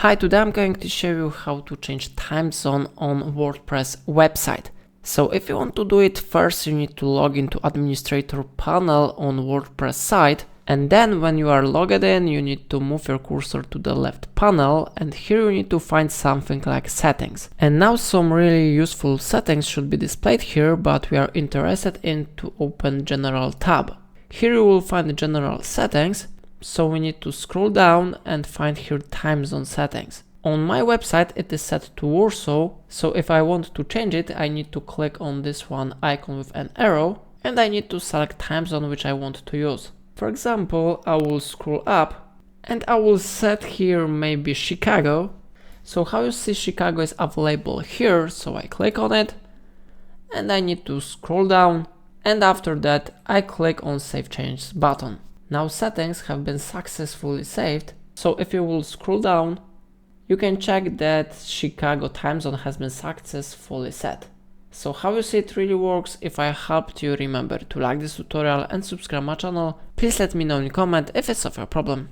Hi, today I'm going to show you how to change time zone on WordPress website. So if you want to do it, first you need to log into administrator panel on WordPress site, and then when you are logged in, you need to move your cursor to the left panel, and here you need to find something like settings. And now some really useful settings should be displayed here, but we are interested in to open general tab. Here you will find the general settings. So we need to scroll down and find here time zone settings. On my website it is set to Warsaw, so if I want to change it, I need to click on this one icon with an arrow and I need to select time zone which I want to use. For example, I will scroll up and I will set here maybe Chicago. So how you see Chicago is available here, so I click on it and I need to scroll down, and after that I click on Save Changes button. Now settings have been successfully saved, so if you will scroll down, you can check that Chicago time zone has been successfully set. So how you see it really works. If I helped you, remember to like this tutorial and subscribe my channel. Please let me know in comment if it's of your problem.